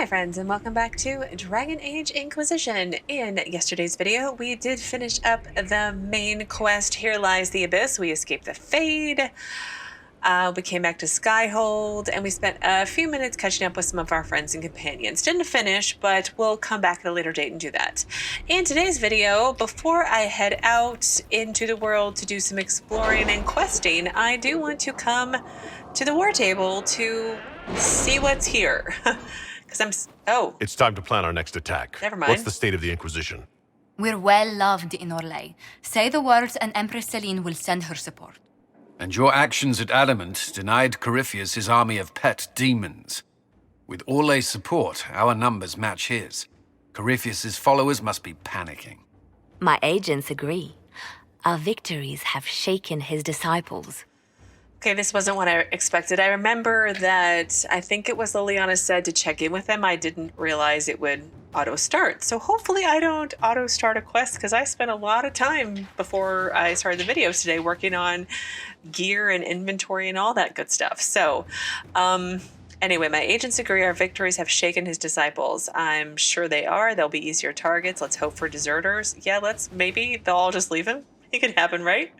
my friends, and welcome back to Dragon Age Inquisition. In yesterday's video, we did finish up the main quest, Here Lies the Abyss. We escaped the Fade, we came back to Skyhold, and we spent a few minutes catching up with some of our friends and companions. Didn't finish, but we'll come back at a later date and do that. In today's video, before I head out into the world to do some exploring and questing, I do want to come to the war table to see what's here. Oh. It's time to plan our next attack. Never mind. What's the state of the Inquisition? We're well loved in Orlais. Say the words and Empress Celine will send her support. And your actions at Adamant denied Corypheus his army of pet demons. With Orlais' support, our numbers match his. Corypheus' followers must be panicking. My agents agree. Our victories have shaken his disciples. Okay, this wasn't what I expected. I remember that I think it was Leliana said to check in with them. I didn't realize it would auto-start. So hopefully I don't auto-start a quest, because I spent a lot of time before I started the videos today working on gear and inventory and all that good stuff. So anyway, my agents agree our victories have shaken his disciples. I'm sure they are. They'll be easier targets. Let's hope for deserters. Yeah, maybe they'll all just leave him. It could happen, right?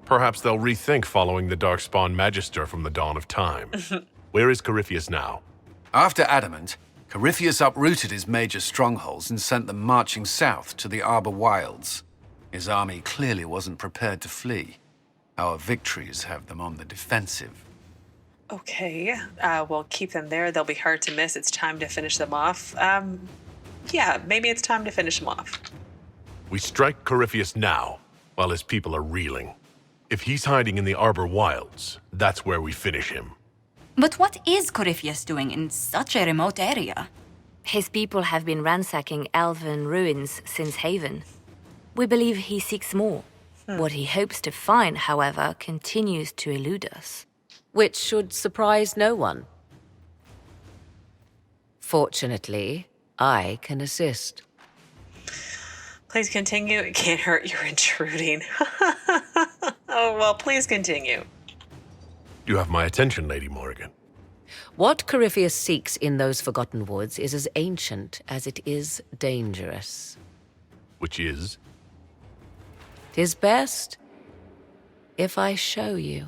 Perhaps they'll rethink following the Darkspawn Magister from the dawn of time. Where is Corypheus now? After Adamant, Corypheus uprooted his major strongholds and sent them marching south to the Arbor Wilds. His army clearly wasn't prepared to flee. Our victories have them on the defensive. Okay, we'll keep them there. They'll be hard to miss. It's time to finish them off. Yeah, maybe it's time to finish them off. We strike Corypheus now, while his people are reeling. If he's hiding in the Arbor Wilds, that's where we finish him. But what is Corypheus doing in such a remote area? His people have been ransacking elven ruins since Haven. We believe he seeks more. What he hopes to find, however, continues to elude us. Which should surprise no one. Fortunately, I can assist. Please continue. It can't hurt you're intruding. Oh, well, please continue. You have my attention, Lady Morrigan. What Corypheus seeks in those forgotten woods is as ancient as it is dangerous. Which is? 'Tis best if I show you.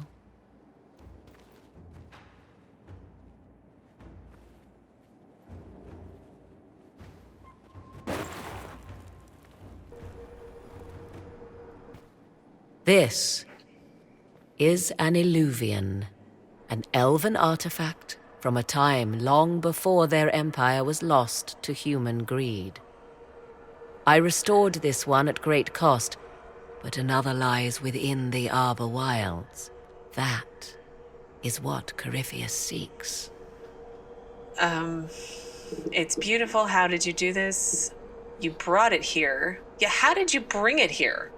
This is an Illuvian, an elven artifact from a time long before their empire was lost to human greed. I restored this one at great cost, but another lies within the Arbor Wilds. That is what Corypheus seeks. It's beautiful. How did you do this? You brought it here. Yeah, how did you bring it here?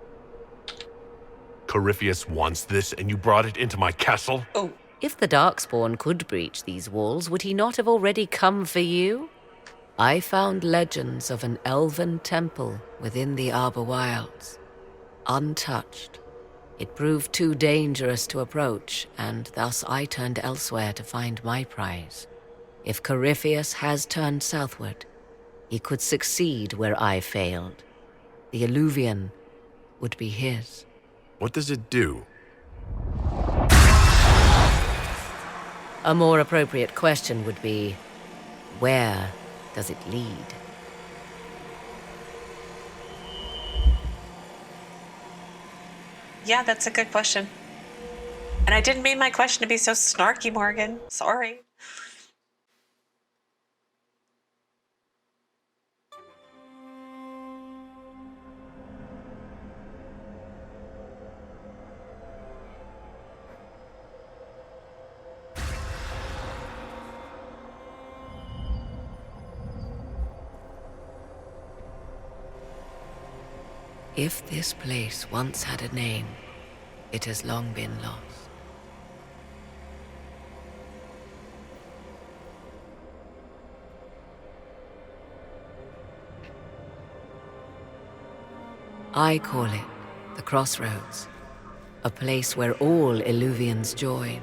Corypheus wants this, and you brought it into my castle? Oh. If the Darkspawn could breach these walls, would he not have already come for you? I found legends of an elven temple within the Arbor Wilds. Untouched. It proved too dangerous to approach, and thus I turned elsewhere to find my prize. If Corypheus has turned southward, he could succeed where I failed. The Illuvian would be his. What does it do? A more appropriate question would be, where does it lead? Yeah, that's a good question. And I didn't mean my question to be so snarky, Morgan. Sorry. If this place once had a name, it has long been lost. I call it the Crossroads, a place where all Illuvians join,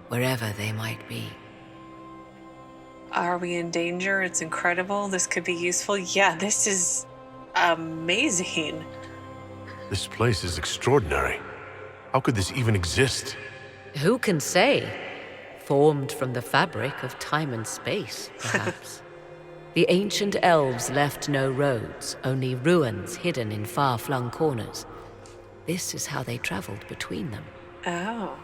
wherever they might be. Are we in danger? It's incredible. This could be useful. Yeah, this is amazing. This place is extraordinary. How could this even exist? Who can say? Formed from the fabric of time and space, perhaps. The ancient elves left no roads, only ruins hidden in far-flung corners. This is how they traveled between them. Oh.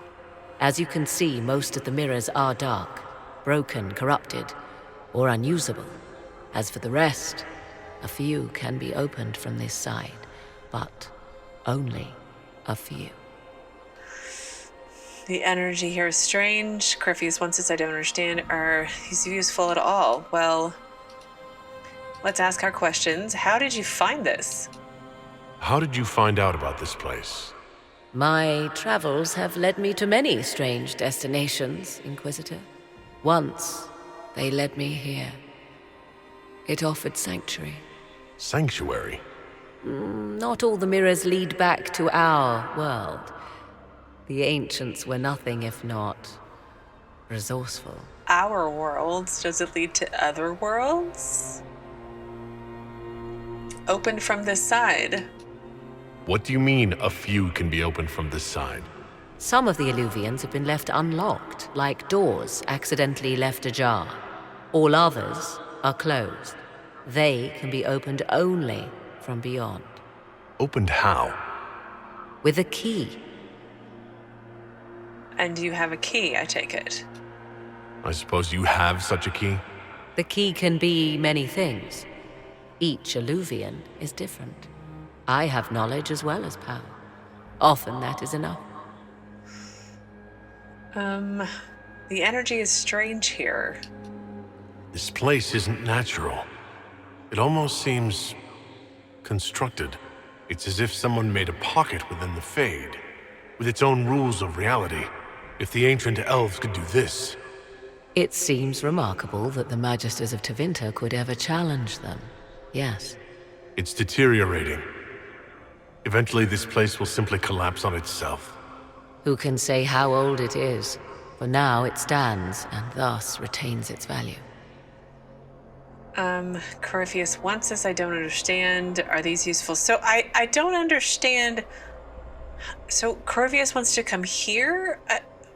As you can see, most of the mirrors are dark, broken, corrupted, or unusable. As for the rest, a few can be opened from this side, but only a few. The energy here is strange. Corypheus wants us, I don't understand. Are these useful at all? Well, let's ask our questions. How did you find this? How did you find out about this place? My travels have led me to many strange destinations, Inquisitor. Once, they led me here. It offered sanctuary. Sanctuary? Not all the mirrors lead back to our world. The ancients were nothing if not resourceful. Our worlds? Does it lead to other worlds? Opened from this side. What do you mean, a few can be opened from this side? Some of the Illuvians have been left unlocked, like doors accidentally left ajar. All others are closed. They can be opened only from beyond. Opened how? With a key. And you have a key, I take it. I suppose you have such a key? The key can be many things. Each Illuvian is different. I have knowledge as well as power. Often that is enough. The energy is strange here. This place isn't natural. It almost seems constructed. It's as if someone made a pocket within the Fade, with its own rules of reality. If the ancient elves could do this... It seems remarkable that the Magisters of Tevinter could ever challenge them. Yes. It's deteriorating. Eventually this place will simply collapse on itself. Who can say how old it is? For now it stands, and thus retains its value. Corypheus wants us, I don't understand. Are these useful? So I don't understand. So Corypheus wants to come here?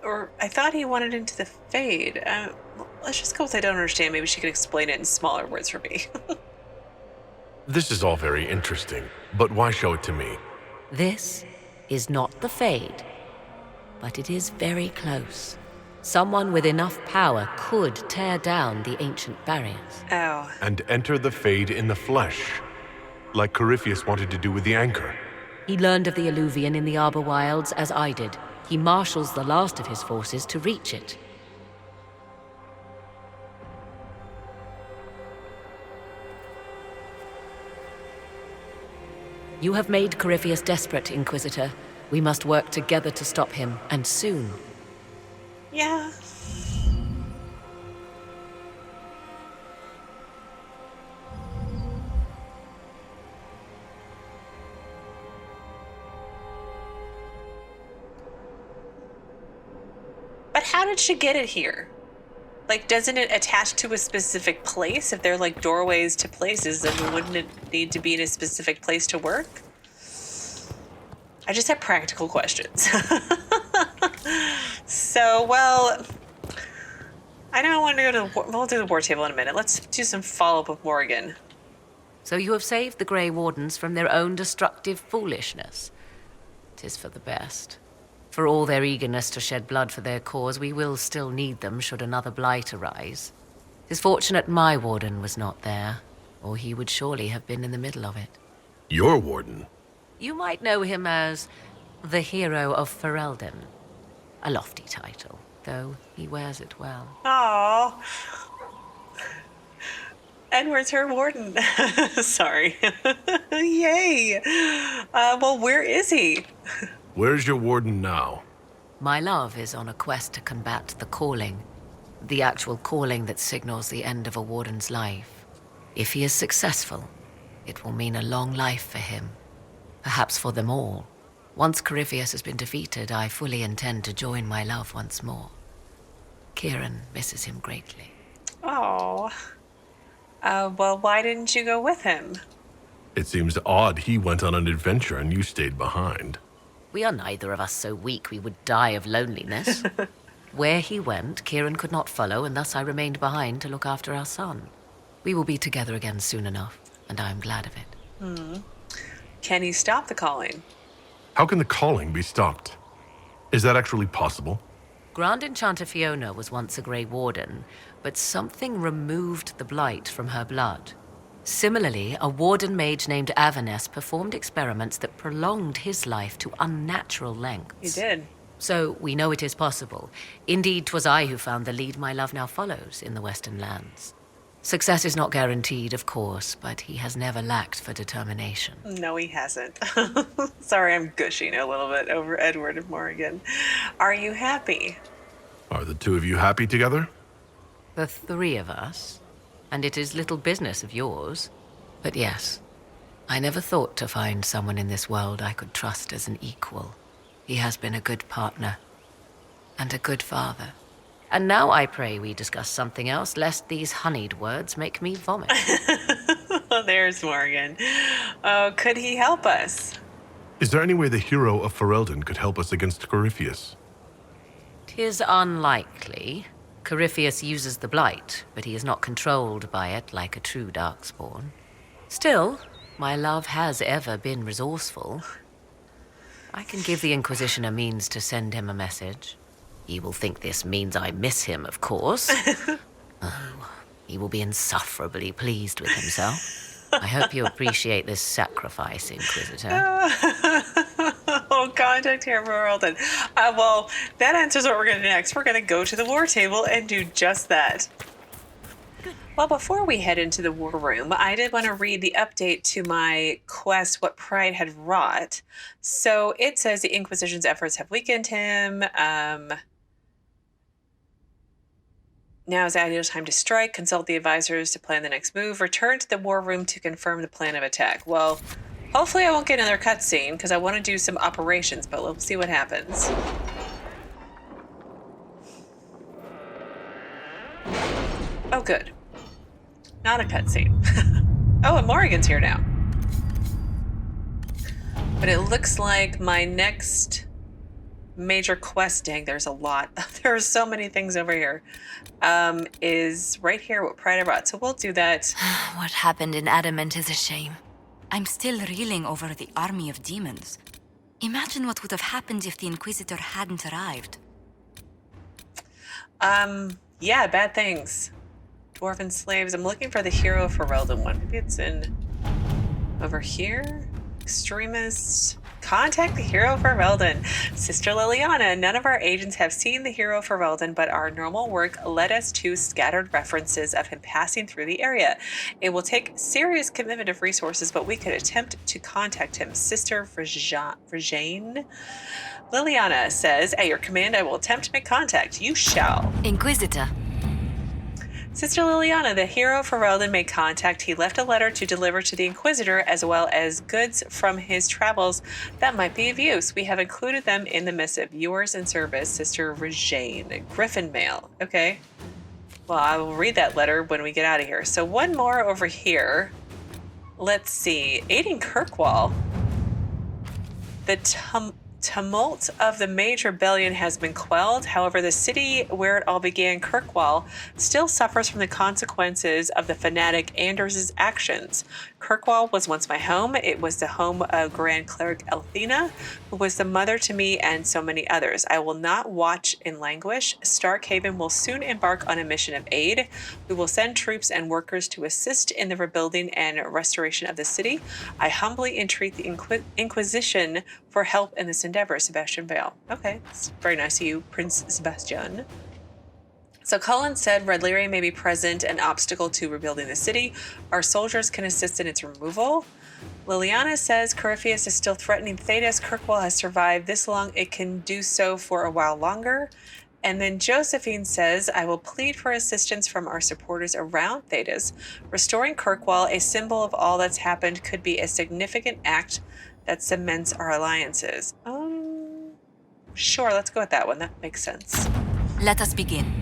Or I thought he wanted into the Fade. Let's just go with I don't understand. Maybe she could explain it in smaller words for me. This is all very interesting, but why show it to me? This is not the Fade, but it is very close. Someone with enough power could tear down the ancient barriers. Oh. And enter the Fade in the flesh, like Corypheus wanted to do with the anchor. He learned of the Illuvian in the Arbor Wilds as I did. He marshals the last of his forces to reach it. You have made Corypheus desperate, Inquisitor. We must work together to stop him, and soon. Yeah. But how did she get it here? Like, doesn't it attach to a specific place? If they're like doorways to places, then wouldn't it need to be in a specific place to work? I just have practical questions. So, well, I know I want to go to we'll do the war table in a minute. Let's do some follow-up with Morrigan. So you have saved the Grey Wardens from their own destructive foolishness. 'Tis for the best. For all their eagerness to shed blood for their cause, we will still need them should another blight arise. 'Tis fortunate my Warden was not there, or he would surely have been in the middle of it. Your Warden? You might know him as the Hero of Ferelden. A lofty title, though he wears it well. Aww. Edward's her warden. Sorry. Yay. Well, where is he? Where's your Warden now? My love is on a quest to combat the calling. The actual calling that signals the end of a Warden's life. If he is successful, it will mean a long life for him. Perhaps for them all. Once Corypheus has been defeated, I fully intend to join my love once more. Kieran misses him greatly. Oh. Well, why didn't you go with him? It seems odd he went on an adventure and you stayed behind. We are neither of us so weak we would die of loneliness. Where he went, Kieran could not follow, and thus I remained behind to look after our son. We will be together again soon enough, and I am glad of it. Can he stop the calling? How can the calling be stopped? Is that actually possible? Grand Enchanter Fiona was once a Grey Warden, but something removed the blight from her blood. Similarly, a Warden mage named Avernus performed experiments that prolonged his life to unnatural lengths. He did. So we know it is possible. Indeed, 'twas I who found the lead my love now follows in the Western lands. Success is not guaranteed, of course, but he has never lacked for determination. No, he hasn't. Sorry, I'm gushing a little bit over Edward and Morrigan. Are you happy? Are the two of you happy together? The three of us, and it is little business of yours. But yes, I never thought to find someone in this world I could trust as an equal. He has been a good partner, and a good father. And now I pray we discuss something else, lest these honeyed words make me vomit. There's Morrigan. Oh, could he help us? Is there any way the Hero of Ferelden could help us against Corypheus? 'Tis unlikely. Corypheus uses the blight, but he is not controlled by it like a true darkspawn. Still, my love has ever been resourceful. I can give the Inquisition a means to send him a message. He will think this means I miss him, of course. Oh, he will be insufferably pleased with himself. I hope you appreciate this sacrifice, Inquisitor. Oh, contact Hero of Ferelden. Well, that answers what we're going to do next. We're going to go to the war table and do just that. Well, before we head into the war room, I did want to read the update to my quest, What Pride Had Wrought. So it says the Inquisition's efforts have weakened him. Now is the ideal time to strike. Consult the advisors to plan the next move. Return to the war room to confirm the plan of attack. Well, hopefully I won't get another cutscene because I want to do some operations, but we'll see what happens. Oh, good. Not a cutscene. Oh, and Morrigan's here now. But it looks like my next major quest, dang, there's a lot. There are so many things over here. Is right here what Pride I brought. So we'll do that. What happened in Adamant is a shame. I'm still reeling over the army of demons. Imagine what would have happened if the Inquisitor hadn't arrived. Yeah, bad things. Dwarven slaves. I'm looking for the Hero of Ferelden one. Maybe it's in over here. Extremists. Contact the Hero of Ferelden. Sister Leliana, none of our agents have seen the Hero of Ferelden, but our normal work led us to scattered references of him passing through the area. It will take serious commitment of resources, but we could attempt to contact him. Sister Rejeanne. Leliana says, at your command, I will attempt to make contact. You shall. Inquisitor. Sister Leliana, the Hero of Ferelden made contact. He left a letter to deliver to the Inquisitor, as well as goods from his travels that might be of use. We have included them in the missive. Yours in service, Sister Rejeanne. Griffin mail. Okay. Well, I will read that letter when we get out of here. So one more over here. Let's see. Aiding Kirkwall. The tumult of the Mage Rebellion has been quelled. However, the city where it all began, Kirkwall, still suffers from the consequences of the fanatic Anders' actions. Kirkwall was once my home. It was the home of Grand Cleric Elthina, who was the mother to me and so many others. I will not watch in languish. Starkhaven will soon embark on a mission of aid. We will send troops and workers to assist in the rebuilding and restoration of the city. I humbly entreat the Inquisition for help in this endeavor. Sebastian Vael. Okay, it's very nice of you, Prince Sebastian. So Cullen said Red Leary may be present, an obstacle to rebuilding the city. Our soldiers can assist in its removal. Leliana says Corypheus is still threatening Thedas. Kirkwall has survived this long. It can do so for a while longer. And then Josephine says, I will plead for assistance from our supporters around Thedas. Restoring Kirkwall, a symbol of all that's happened, could be a significant act that cements our alliances. Sure, let's go with that one. That makes sense. Let us begin.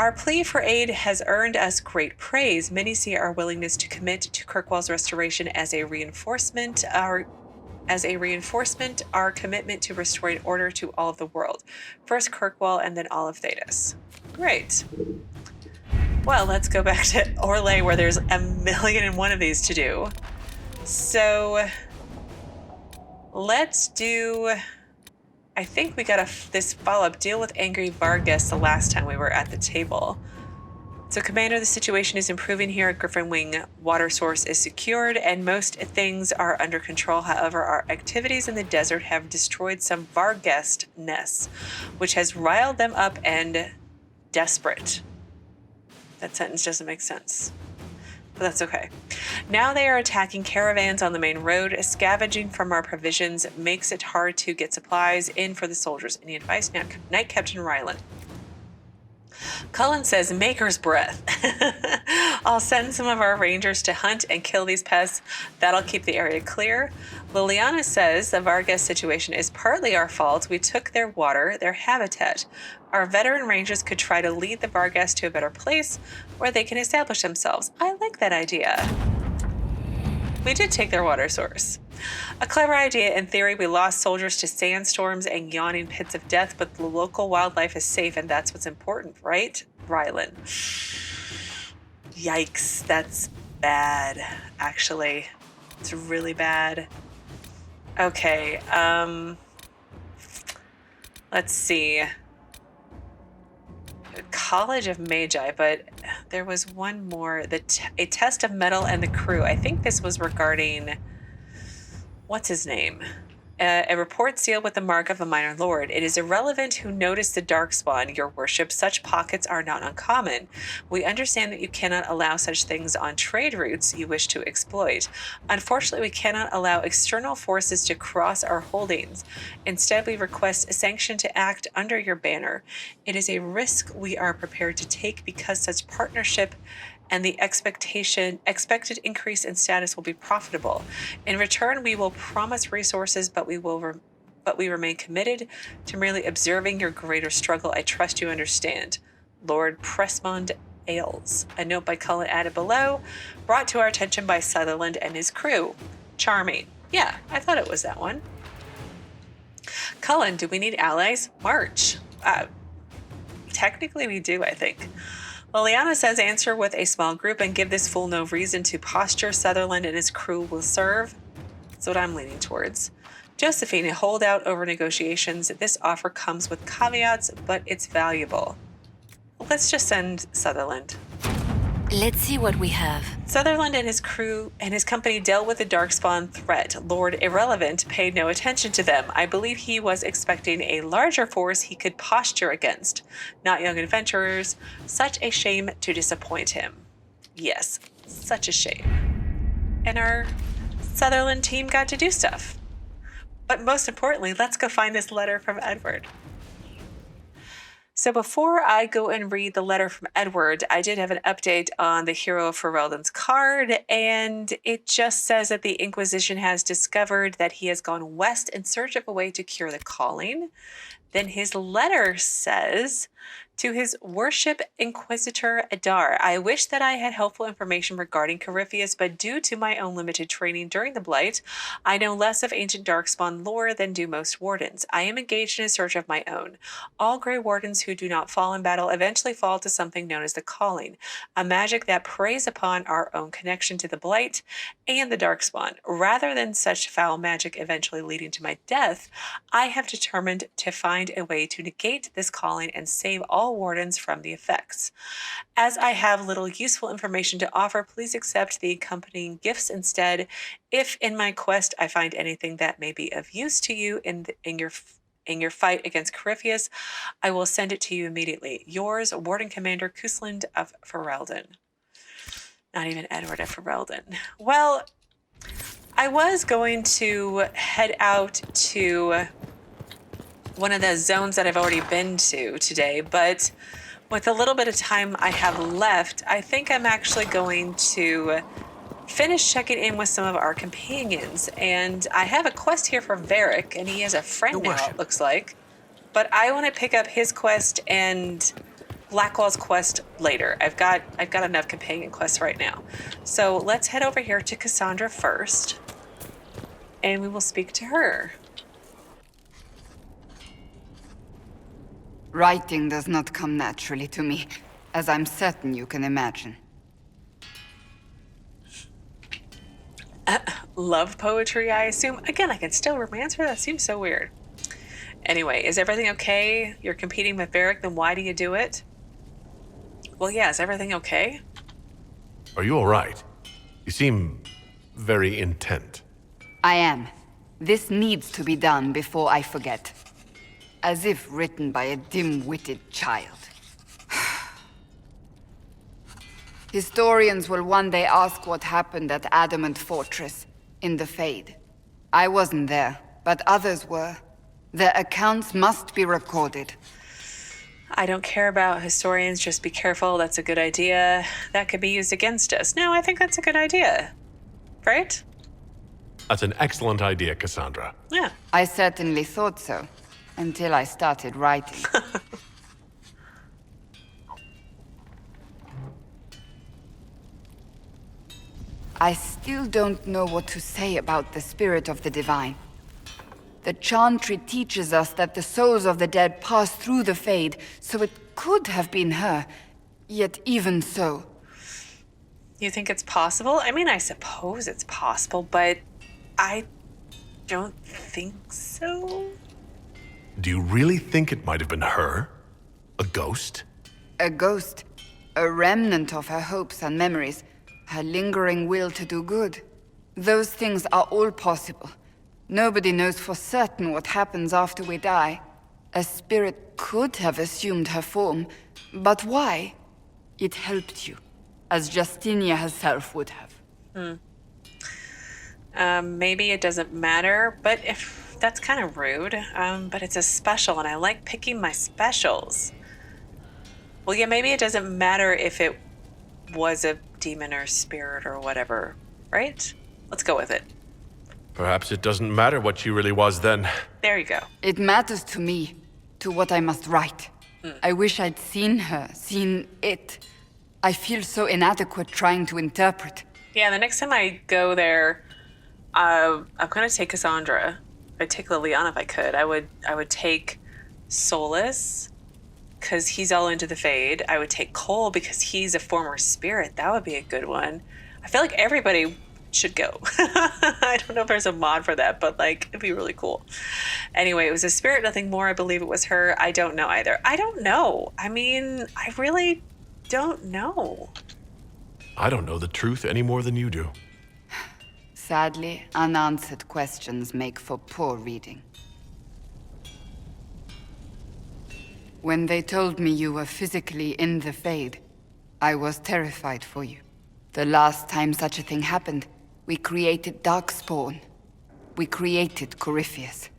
Our plea for aid has earned us great praise. Many see our willingness to commit to Kirkwall's restoration as a reinforcement. Our commitment to restoring order to all of the world. First Kirkwall and then all of Thedas. Great. Well, let's go back to Orlais where there's 1,000,001 of these to do. So let's do... I think we got this follow-up. Deal with angry Varghests the last time we were at the table. So, Commander, the situation is improving here at Griffin Wing. Water source is secured, and most things are under control. However, our activities in the desert have destroyed some Varghest nests, which has riled them up and desperate. That sentence doesn't make sense, but that's okay. Now they are attacking caravans on the main road. Scavenging from our provisions makes it hard to get supplies in for the soldiers. Any advice? Knight Captain Rylen. Cullen says, Maker's Breath. I'll send some of our rangers to hunt and kill these pests. That'll keep the area clear. Leliana says the Varghest situation is partly our fault. We took their water, their habitat. Our veteran rangers could try to lead the Varghests to a better place where they can establish themselves. I like that idea. We did take their water source. A clever idea. In theory, we lost soldiers to sandstorms and yawning pits of death, but the local wildlife is safe, and that's what's important, right? Rylen. Yikes, that's bad, actually. It's really bad. Okay, let's see. College of Magi, but there was one more. A test of Mettle and the crew. I think this was regarding... What's his name? A report sealed with the mark of a minor lord. It is irrelevant who noticed the darkspawn, your worship. Such pockets are not uncommon. We understand that you cannot allow such things on trade routes you wish to exploit. Unfortunately, we cannot allow external forces to cross our holdings. Instead, we request a sanction to act under your banner. It is a risk we are prepared to take because such partnership and the expected increase in status will be profitable. In return, we will promise resources, but we remain committed to merely observing your greater struggle. I trust you understand. Lord Presmond-Als. A note by Cullen added below, brought to our attention by Sutherland and his crew. Charming. Yeah, I thought it was that one. Cullen, do we need allies? March. Technically we do, I think. Leliana says answer with a small group and give this fool no reason to posture. Sutherland and his crew will serve. That's what I'm leaning towards. Josephine, a holdout over negotiations. This offer comes with caveats, but it's valuable. Let's just send Sutherland. Let's see what we have. Sutherland and his crew and his company dealt with the darkspawn threat. Lord Irrelevant paid no attention to them. I believe he was expecting a larger force he could posture against, not young adventurers. Such a shame to disappoint him. Yes, such a shame. And our Sutherland team got to do stuff. But most importantly, let's go find this letter from Edward. So before I go and read the letter from Edward, I did have an update on the Hero of Ferelden's card, and it just says that the Inquisition has discovered that he has gone west in search of a way to cure the calling. Then his letter says, to his worship Inquisitor Adar, I wish that I had helpful information regarding Corypheus, but due to my own limited training during the Blight, I know less of ancient Darkspawn lore than do most wardens. I am engaged in a search of my own. All Grey Wardens who do not fall in battle eventually fall to something known as the Calling, a magic that preys upon our own connection to the Blight and the Darkspawn. Rather than such foul magic eventually leading to my death, I have determined to find a way to negate this calling and save all wardens from the effects. As I have little useful information to offer, please accept the accompanying gifts instead. If in my quest I find anything that may be of use to you in your fight against Corypheus, I will send it to you immediately. Yours, Warden Commander Cousland of Ferelden. Not even Edward of Ferelden. Well, I was going to head out to one of the zones that I've already been to today, but with a little bit of time I have left, I think I'm actually going to finish checking in with some of our companions. And I have a quest here for Varric, and he has a friend now, it looks like. But I want to pick up his quest and Blackwall's quest later. I've got enough companion quests right now. So let's head over here to Cassandra first, and we will speak to her. Writing does not come naturally to me, as I'm certain you can imagine. Love poetry, I assume. Again, I can still romance her? That seems so weird. Anyway, is everything okay? You're competing with Varric, then why do you do it? Well, yeah, is everything okay? Are you all right? You seem very intent. I am. This needs to be done before I forget. As if written by a dim-witted child. Historians will one day ask what happened at Adamant Fortress, in the Fade. I wasn't there, but others were. Their accounts must be recorded. I don't care about historians, just be careful, that's a good idea. That could be used against us. No, I think that's a good idea. Right? That's an excellent idea, Cassandra. Yeah. I certainly thought so, until I started writing. I still don't know what to say about the spirit of the divine. The Chantry teaches us that the souls of the dead pass through the Fade, so it could have been her. Yet even so... You think it's possible? I mean, I suppose it's possible, but I don't think so. Do you really think it might have been her? A ghost? A ghost. A remnant of her hopes and memories. Her lingering will to do good. Those things are all possible. Nobody knows for certain what happens after we die. A spirit could have assumed her form, but why? It helped you, as Justinia herself would have. Maybe it doesn't matter, but if that's kind of rude. But it's a special, and I like picking my specials. Well, yeah, maybe it doesn't matter if it was a demon or spirit or whatever, right? Let's go with it. Perhaps it doesn't matter what she really was then. There you go. It matters to me, to what I must write. I wish I'd seen her, seen it. I feel so inadequate trying to interpret. Yeah, the next time I go there, I'm gonna take Cassandra. I'd take Leliana if I could. I would take Solas, because he's all into the Fade. I would take Cole because he's a former spirit. That would be a good one. I feel like everybody should go. I don't know if there's a mod for that, but like, it'd be really cool. Anyway, it was a spirit, nothing more. I believe it was her. I don't know either. I don't know. I mean, I really don't know. I don't know the truth any more than you do. Sadly, unanswered questions make for poor reading. When they told me you were physically in the Fade, I was terrified for you. The last time such a thing happened, we created Darkspawn. We created Corypheus.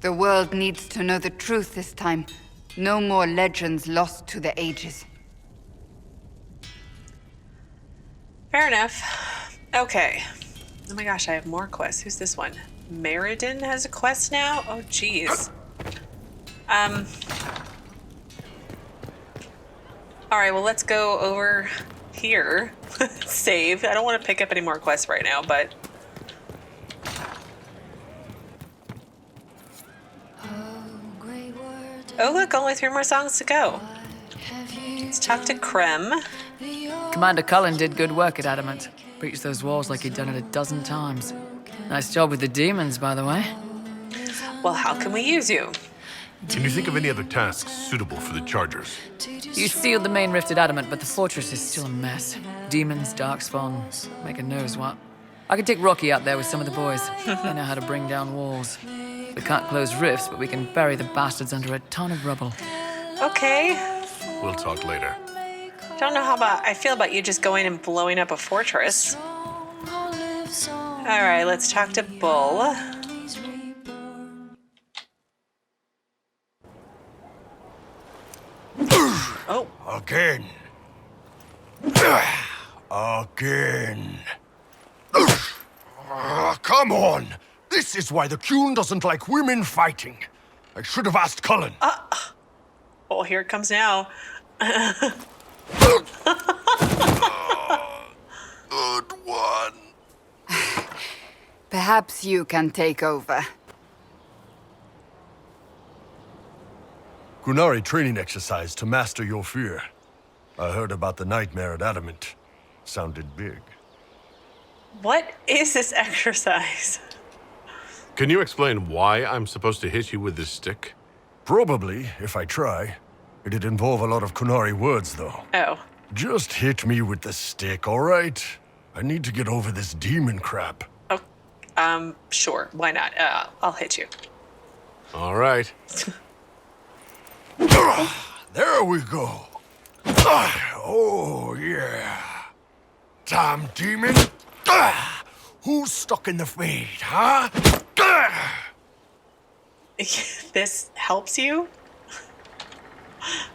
The world needs to know the truth this time. No more legends lost to the ages. Fair enough. Okay. Oh my gosh, I have more quests. Who's this one? Meriden has a quest now? Oh, jeez. Alright, well, let's go over here. Save. I don't want to pick up any more quests right now, but... Oh, look, only 3 more songs to go. Let's talk to Crem. Commander Cullen did good work at Adamant. Breached those walls like he'd done it a dozen times. Nice job with the demons, by the way. Well, how can we use you? Can you think of any other tasks suitable for the Chargers? You sealed the main rift at Adamant, but the fortress is still a mess. Demons, darkspawn, making knows what. I could take Rocky out there with some of the boys. They know how to bring down walls. We can't close rifts, but we can bury the bastards under a ton of rubble. Okay. We'll talk later. Don't know how I feel about you just going and blowing up a fortress. Alright, let's talk to Bull. Oh. Again. Again. Come on! This is why the Qun doesn't like women fighting. I should have asked Cullen. Oh, here it comes now. Good one. Perhaps you can take over. Qunari training exercise to master your fear. I heard about the nightmare at Adamant. Sounded big. What is this exercise? Can you explain why I'm supposed to hit you with this stick? Probably, if I try. It'd involve a lot of Qunari words, though. Oh. Just hit me with the stick, all right? I need to get over this demon crap. Oh, sure. Why not? I'll hit you. All right. There we go. Oh, yeah. Damn demon. Who's stuck in the fade, huh? This helps you?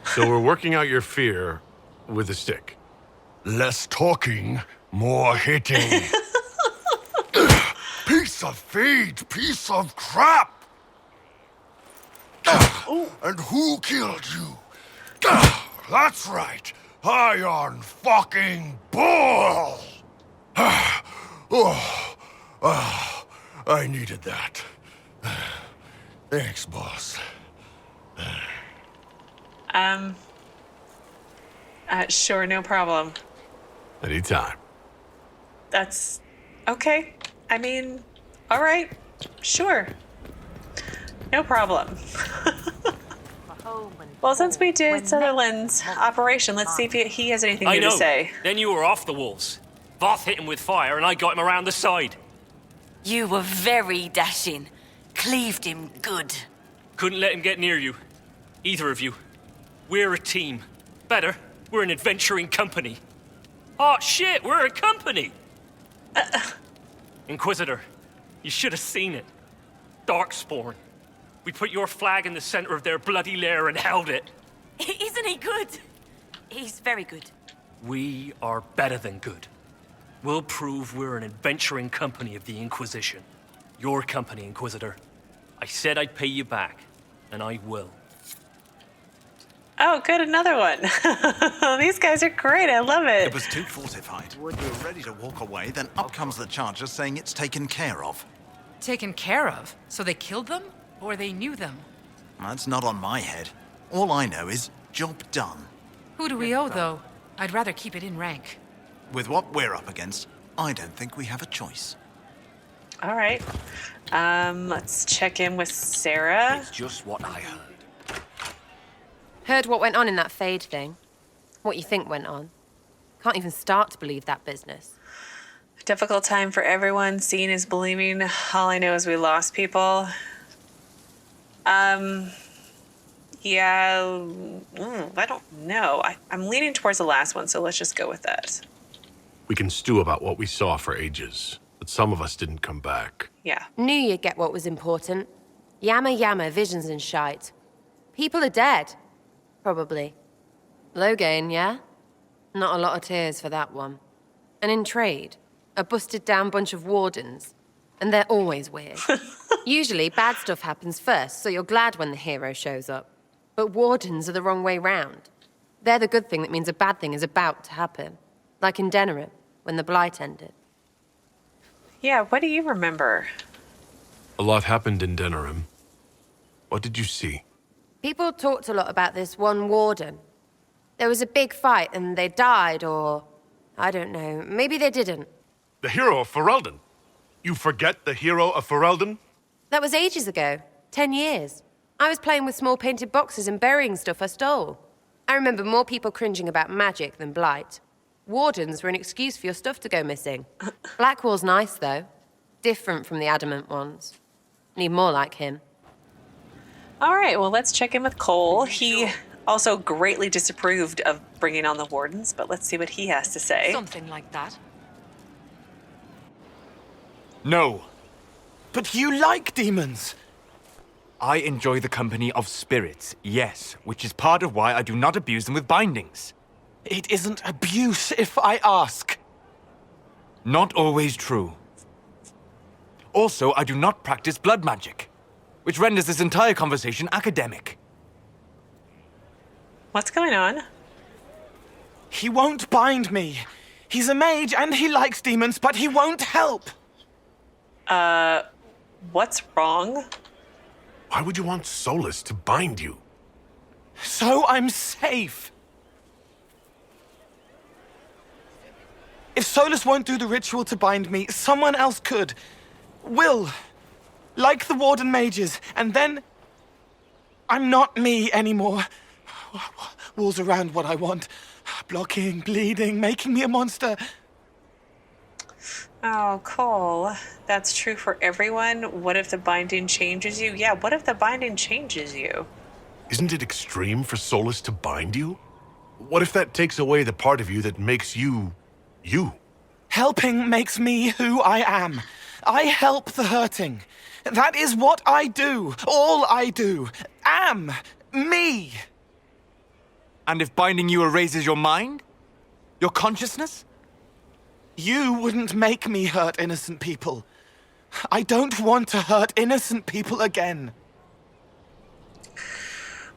So we're working out your fear with a stick. Less talking, more hitting. Piece of feed, piece of crap! And who killed you? That's right, Iron fucking Bull! I needed that. Thanks, boss. Sure, no problem. Anytime. That's okay. I mean, all right, sure. No problem. Well, since we did Sutherland's operation, let's see if he has anything I new know. to say. Then you were off the walls. Voth hit him with fire, and I got him around the side. You were very dashing. Cleaved him good. Couldn't let him get near you. Either of you. We're a team. Better, we're an adventuring company. Oh, shit, we're a company! Inquisitor, you should have seen it. Darkspawn. We put your flag in the center of their bloody lair and held it. Isn't he good? He's very good. We are better than good. We'll prove we're an adventuring company of the Inquisition. Your company, Inquisitor. I said I'd pay you back, and I will. Oh, good, another one. These guys are great. I love it. It was too fortified. We were ready to walk away, then up comes the charger saying it's taken care of. Taken care of? So they killed them? Or they knew them? That's not on my head. All I know is, job done. Who do we owe, though? I'd rather keep it in rank. With what we're up against, I don't think we have a choice. All right. Let's check in with Sera. It's just what I heard. Heard what went on in that Fade thing. What you think went on. Can't even start to believe that business. Difficult time for everyone. Seeing is believing. All I know is we lost people. Yeah, I don't know. I'm leaning towards the last one, so let's just go with that. We can stew about what we saw for ages, but some of us didn't come back. Yeah. Knew you'd get what was important. Yammer, visions and shite. People are dead. Probably. Low gain, yeah? Not a lot of tears for that one. And in trade, a busted down bunch of Wardens. And they're always weird. Usually, bad stuff happens first, so you're glad when the hero shows up. But Wardens are the wrong way round. They're the good thing that means a bad thing is about to happen. Like in Denerim, when the Blight ended. Yeah, what do you remember? A lot happened in Denerim. What did you see? People talked a lot about this one Warden. There was a big fight and they died, or... I don't know, maybe they didn't. The Hero of Ferelden! You forget the Hero of Ferelden? That was ages ago. 10 years. I was playing with small painted boxes and burying stuff I stole. I remember more people cringing about magic than Blight. Wardens were an excuse for your stuff to go missing. Blackwall's nice, though. Different from the adamant ones. Need more like him. All right, well, let's check in with Cole. He also greatly disapproved of bringing on the Wardens, but let's see what he has to say. Something like that. No. But you like demons! I enjoy the company of spirits, yes, which is part of why I do not abuse them with bindings. It isn't abuse if I ask. Not always true. Also, I do not practice blood magic, which renders this entire conversation academic. What's going on? He won't bind me. He's a mage and he likes demons, but he won't help. What's wrong? Why would you want Solas to bind you? So I'm safe. If Solas won't do the ritual to bind me, someone else could. Will. Like the Warden mages. And then I'm not me anymore. Walls around what I want. Blocking, bleeding, making me a monster. Oh, Cole, that's true for everyone. What if the binding changes you? Yeah, what if the binding changes you? Isn't it extreme for Solas to bind you? What if that takes away the part of you that makes you, you? Helping makes me who I am. I help the hurting. That is what I do. All I do. Am. Me. And if binding you erases your mind? Your consciousness? You wouldn't make me hurt innocent people. I don't want to hurt innocent people again.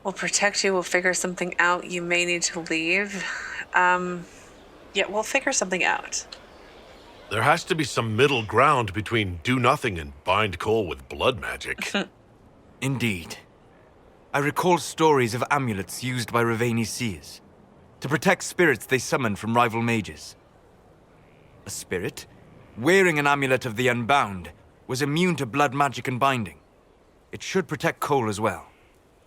We'll protect you. We'll figure something out. You may need to leave. Yeah, we'll figure something out. There has to be some middle ground between do nothing and bind Cole with blood magic. Indeed. I recall stories of amulets used by Raveni seers to protect spirits they summoned from rival mages. A spirit, wearing an amulet of the Unbound, was immune to blood magic and binding. It should protect Cole as well.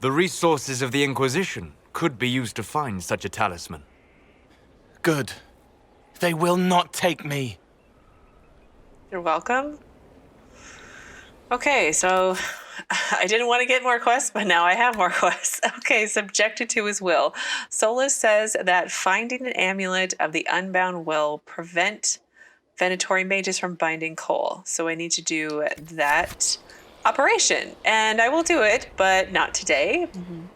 The resources of the Inquisition could be used to find such a talisman. Good. They will not take me. You're welcome. Okay, so I didn't want to get more quests, but now I have more quests. Okay, subjected to his will. Solas says that finding an amulet of the Unbound will prevent Venatori mages from binding Cole. So I need to do that operation, and I will do it, but not today.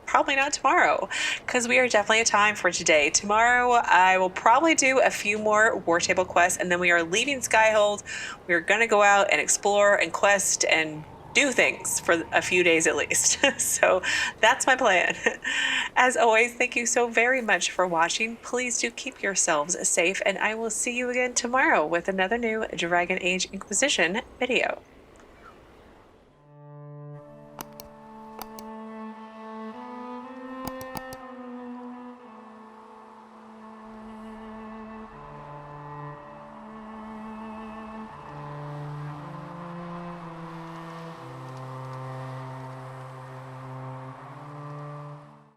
Probably not tomorrow, because we are definitely a time for today. Tomorrow, I will probably do a few more War Table quests, and then we are leaving Skyhold. We are going to go out and explore and quest and do things for a few days at least. So that's my plan. As always, thank you so very much for watching. Please do keep yourselves safe, and I will see you again tomorrow with another new Dragon Age Inquisition video.